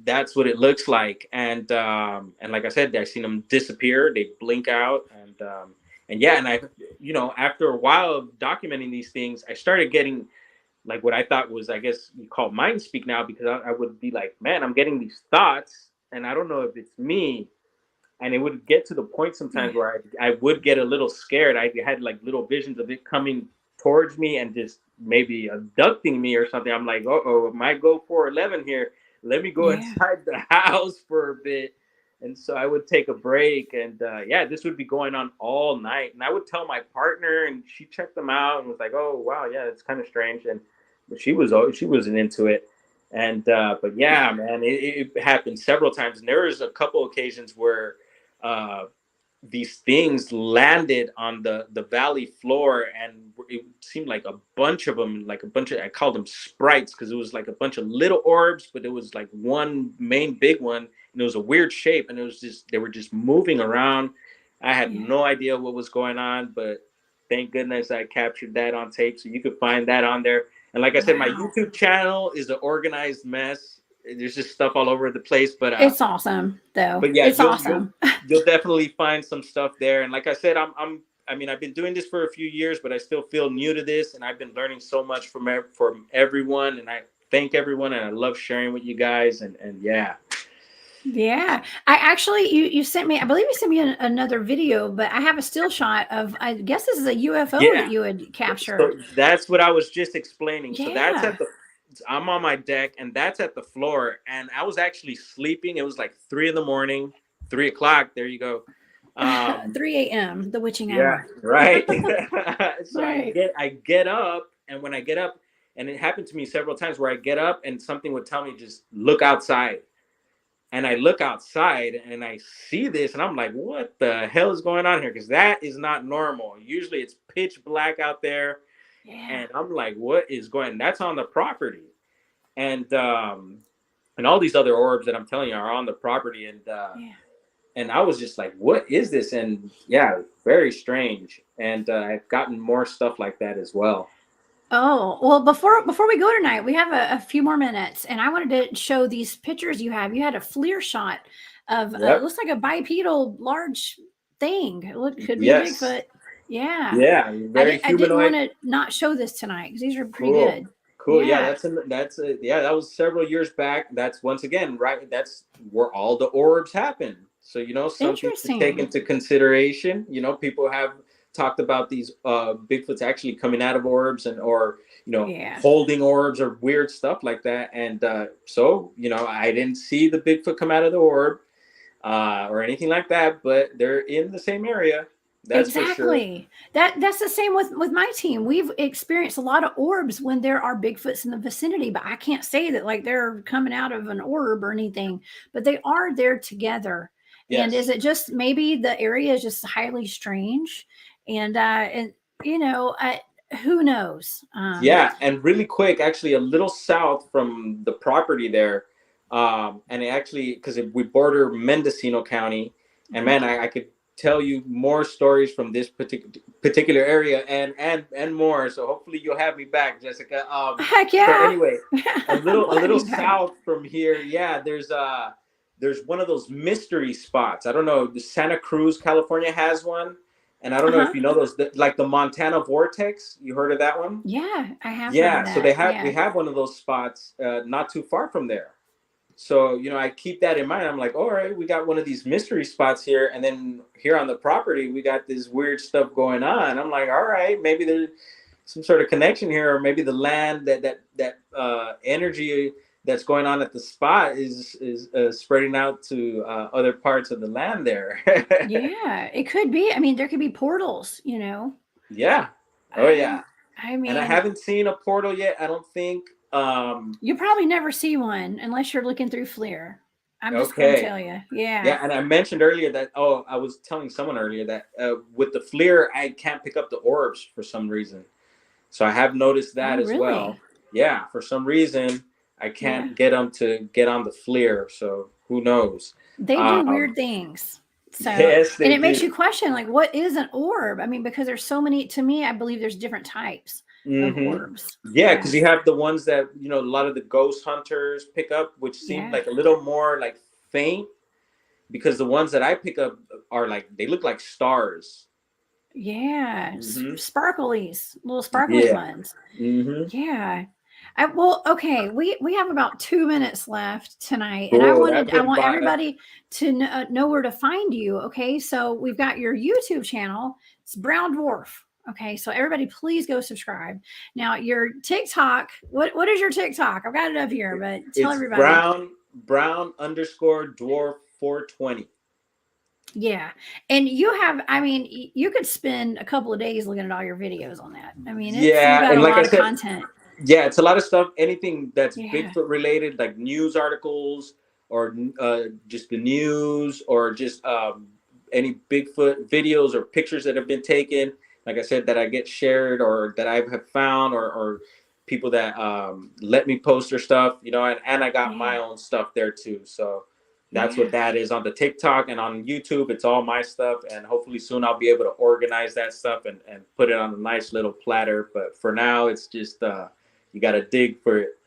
That's what it looks like. And like I said, I've seen them disappear. They blink out, and I, after a while of documenting these things, I started getting like what I thought was, I guess you call mind speak now, because I would be like, man, I'm getting these thoughts and I don't know if it's me. And it would get to the point sometimes where I would get a little scared. I had like little visions of it coming towards me and just maybe abducting me or something. I'm like, uh-oh, it might go 411 here. Let me go inside the house for a bit. And so I would take a break, and this would be going on all night. And I would tell my partner, and she checked them out and was like, "Oh, wow, yeah, it's kind of strange." But she wasn't into it. And but yeah, man, it happened several times. And there was a couple occasions where these things landed on the valley floor, and it seemed like a bunch of them, I called them sprites, because it was like a bunch of little orbs, but it was like one main big one, and it was a weird shape, and it was just, they were just moving around. I had no idea what was going on, but thank goodness I captured that on tape, so you could find that on there. And like I said, my YouTube channel is an organized mess. There's just stuff all over the place, but it's awesome though. But yeah, it's awesome. You'll definitely find some stuff there. And like I said, I've been doing this for a few years, but I still feel new to this, and I've been learning so much from everyone, and I thank everyone, and I love sharing with you guys. And yeah. Yeah, I actually, you sent me, I believe you sent me another video, but I have a still shot of, I guess this is a UFO that you had captured. So that's what I was just explaining. So that's I'm on my deck, and that's at the floor, and I was actually sleeping. It was like 3 a.m, 3 o'clock. There you go. 3 a.m, the witching hour. Yeah, right. So I get up, and when I get up, and it happened to me several times where I get up and something would tell me, just look outside. And I look outside and I see this, and I'm like, what the hell is going on here? Because that is not normal. Usually it's pitch black out there. Yeah. And I'm like, what is going on? That's on the property. And all these other orbs that I'm telling you are on the property. And I was just like, what is this? And yeah, very strange. And I've gotten more stuff like that as well. Oh, well, before we go tonight, we have a few more minutes, and I wanted to show these pictures you have. You had a FLIR shot of, it looks like a bipedal large thing. It could be Bigfoot. Yeah. Yeah. I didn't want to not show this tonight, because these are pretty good. Cool. Yeah. That was several years back. That's, once again, right. That's where all the orbs happen. So, something to take into consideration. People have talked about these Bigfoots actually coming out of orbs, or holding orbs, or weird stuff like that. And so I didn't see the Bigfoot come out of the orb or anything like that, but they're in the same area. That's exactly for sure. That's the same with my team. We've experienced a lot of orbs when there are Bigfoots in the vicinity, but I can't say that like they're coming out of an orb or anything, but they are there together. Yes. And is it just maybe the area is just highly strange? And who knows? And really quick, actually, a little south from the property there, and it actually, because we border Mendocino County, and man, I could tell you more stories from this particular area and more. So hopefully you'll have me back, Jessica. Heck yeah. But anyway, a little south from here, there's one of those mystery spots. I don't know, the Santa Cruz, California has one. And I don't know if you know those, like the Montana Vortex. You heard of that one? Yeah, I have. Yeah, so we have one of those spots not too far from there. So, I keep that in mind. I'm like, all right, we got one of these mystery spots here. And then here on the property, we got this weird stuff going on. I'm like, all right, maybe there's some sort of connection here, or maybe the land, that energy that's going on at the spot is spreading out to other parts of the land there. Yeah, it could be. I mean, there could be portals, Yeah. Oh, yeah. I mean, and I haven't seen a portal yet, I don't think. You'll probably never see one unless you're looking through FLIR. I'm just going to tell you. Yeah. Yeah, and I mentioned earlier that, I was telling someone earlier that with the FLIR, I can't pick up the orbs for some reason. So I have noticed that as really? well. Yeah, for some reason I can't get them to get on the FLIR. So who knows? They do weird things. So, yes, and it makes you question, like, what is an orb? I mean, because there's so many. To me, I believe there's different types of orbs. Yeah, because you have the ones that, you know, a lot of the ghost hunters pick up, which seem like a little more like faint, because the ones that I pick up are like, they look like stars. Yeah, sparklies, little sparkly ones. Yeah. Okay, we have about 2 minutes left tonight, and I want everybody to know where to find you. Okay, so we've got your YouTube channel. It's Brown Dwarf. Okay, so everybody, please go subscribe. Now, your TikTok. What is your TikTok? I've got it up here, but tell everybody. Brown_Dwarf 420. Yeah. And you have, I mean, you could spend a couple of days looking at all your videos on that. I mean, you've got a lot of content. Yeah, it's a lot of stuff. Anything that's Bigfoot related, like news articles, or just the news, or just any Bigfoot videos or pictures that have been taken. Like I said, that I get shared, or that I have found, or people that let me post their stuff, you know, and I got my own stuff there too. So that's what that is on the TikTok, and on YouTube. It's all my stuff, and hopefully soon I'll be able to organize that stuff and put it on a nice little platter. But for now, it's just you got to dig for it.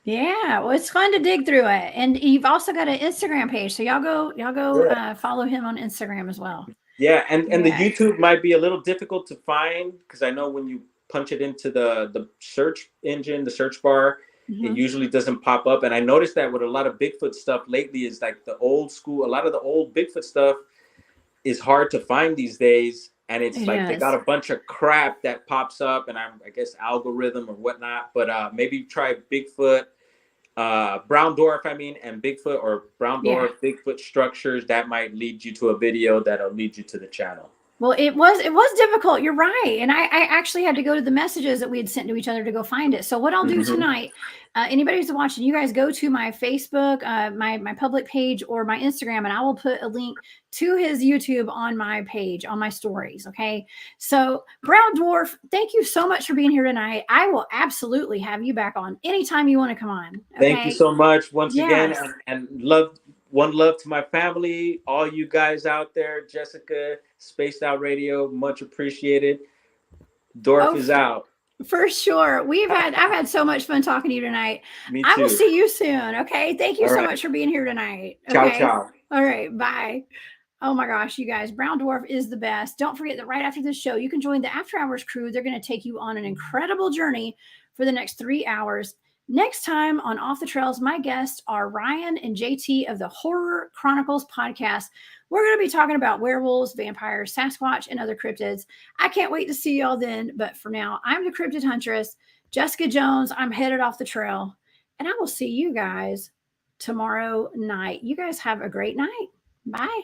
Yeah, well, it's fun to dig through it, and you've also got an Instagram page, so y'all go follow him on Instagram as well. Yeah, and the YouTube might be a little difficult to find, because I know when you punch it into the search engine, the search bar, it usually doesn't pop up. And I noticed that with a lot of Bigfoot stuff lately, is like the old school, a lot of the old Bigfoot stuff is hard to find these days. And it's like they got a bunch of crap that pops up, and I guess algorithm or whatnot. But maybe try Bigfoot, Brown Dwarf, and Bigfoot, or Brown Dwarf, Bigfoot structures. That might lead you to a video that'll lead you to the channel. Well, it was difficult. You're right. And I actually had to go to the messages that we had sent to each other to go find it. So what I'll do tonight, anybody who's watching, you guys go to my Facebook, my public page, or my Instagram, and I will put a link to his YouTube on my page, on my stories. Okay. So Brown Dwarf, thank you so much for being here tonight. I will absolutely have you back on anytime you want to come on. Okay? Thank you so much once again. And one love to my family, all you guys out there. Jessica, Spaced Out Radio, much appreciated. Dwarf is out. For sure. I've had so much fun talking to you tonight. Me too. I will see you soon. Okay. Thank you so much for being here tonight. Okay? Ciao. All right. Bye. Oh my gosh, you guys, Brown Dwarf is the best. Don't forget that right after this show, you can join the After Hours crew. They're going to take you on an incredible journey for the next 3 hours. Next time on Off the Trails, my guests are Ryan and JT of the Horror Chronicles podcast. We're going to be talking about werewolves, vampires, Sasquatch, and other cryptids. I can't wait to see y'all then. But for now, I'm the Cryptid Huntress, Jessica Jones. I'm headed off the trail, and I will see you guys tomorrow night. You guys have a great night. Bye.